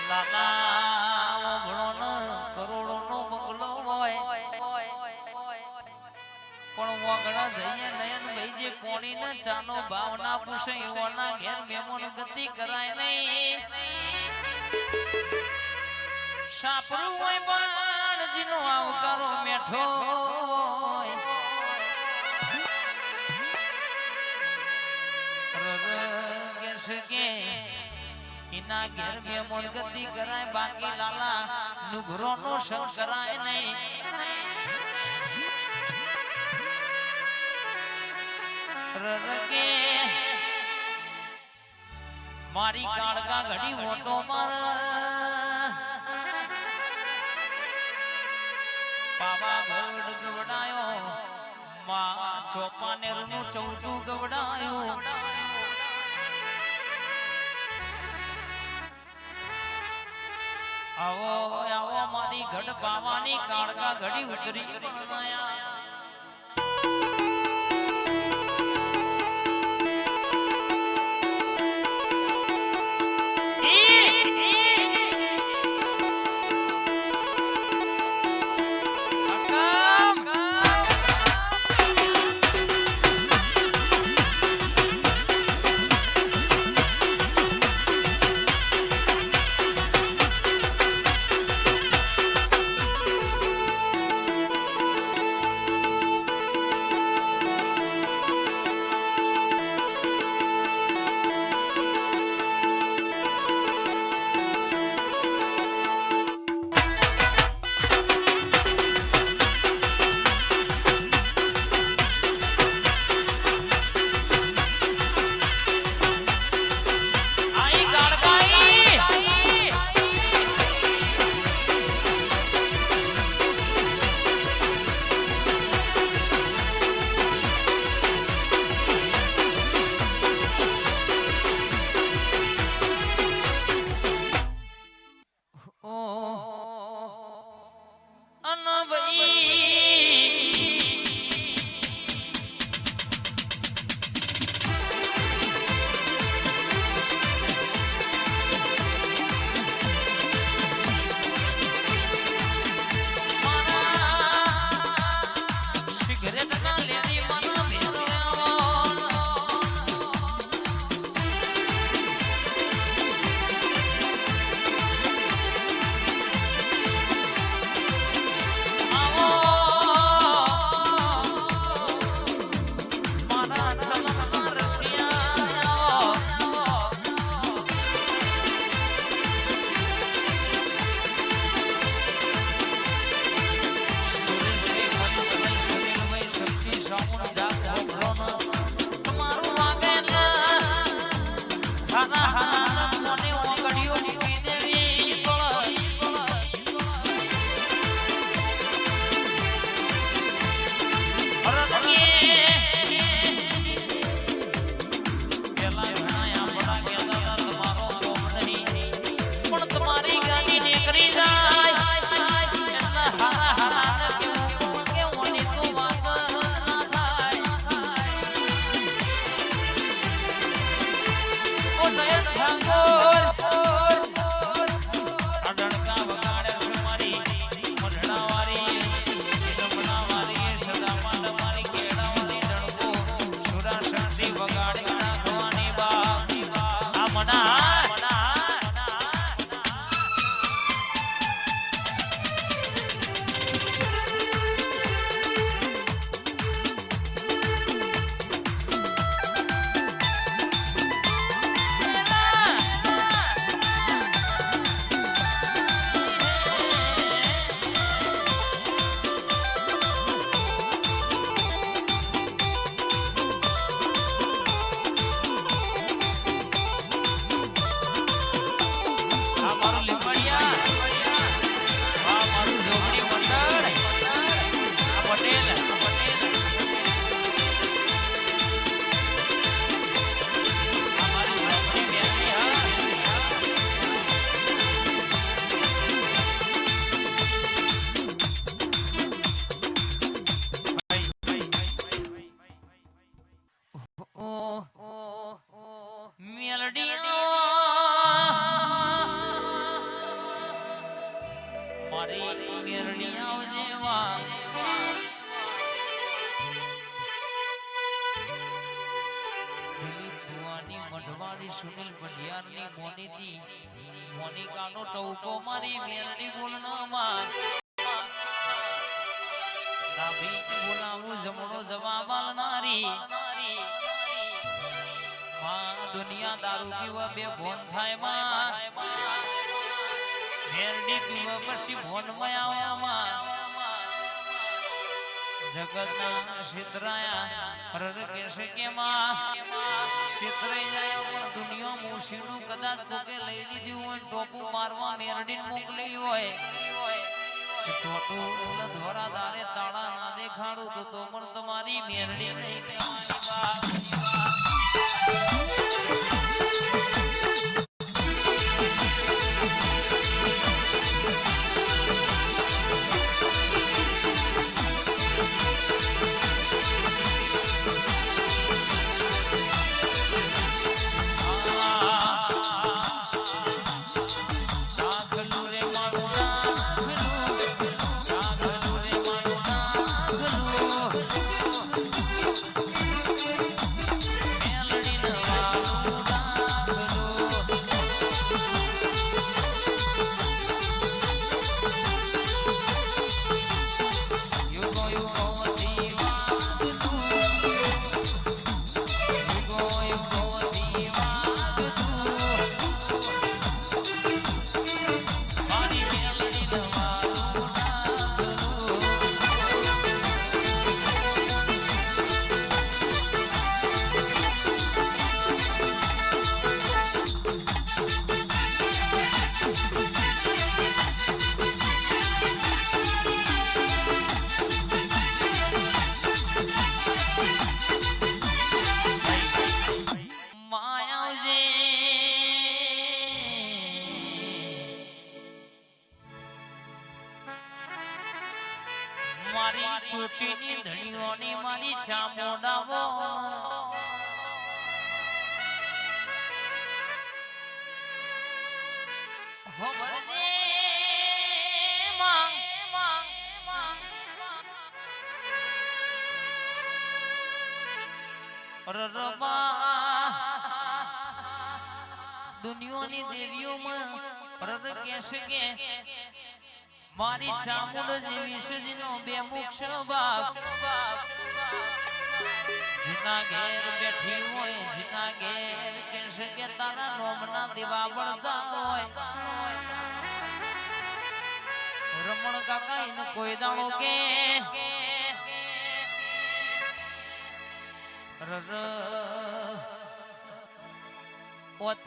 લાલા ભણો કરોડો નો બંગલો હોય પણ વગડા જઈએ નયન ભાઈ જે પોણી ને ચાનો ભાવના પૂછે એવાના ઘેર મેમોન ગતિ કરાય નહીં સાપરું હોય પણ જીનો આવકારો મેઠો કે ઇના ઘેર મેમોન ગતિ કરાય બાકી લાલા નુઘરો નો સંગ કરાય નહીં રરકે મારી કાળકા ઘડી ઓટો માર પાવા ગવડ ગવડાયો માં ચોપાનેર નું ચૌટું ગવડાયો આવો આવો મારી ગઢ પાવાની કાળકા ઘડી ઉતરી માયા ઘરવાળી સુનિલ પઢિયારની મોનીતી મોનિકાનો ટવકો મારી મેલડી બોલનામાં નાભી બોલાવું જમણો જવાબ આલનારી માં દુનિયા દારૂ પીવા બે ભોન થાય માં મેલડી પીવા પછી ભોનમાં આવવામાં જગતના સિદ્ધરાયા રર કેસે કે માં સિદ્ધરાઈ જાય પણ દુનિયા મૂસીનું કદાચ કોકે લઈ લીધું હોય ટોપું મારવા મેરડીને મોકલી હોય ટોટું ધોરા દારે તાળા ના દેખાડું તો પણ તમારી મેરડી નહીં કહેવાની મારી ચોટીની ધણીઓની મારી ચામોડાવો હોબરજે માં દુનિયાની દેવીઓમાં રર કેસે કે મારી ચામુંડ જેવી સજીનો બે મુખ બાપ જીના ઘેર બેઠી હોય જીના ઘેર કેસે કે તારા નોમના દીવા બળતા હોય રમણ કાકા એને કોઈ દાડો કે રર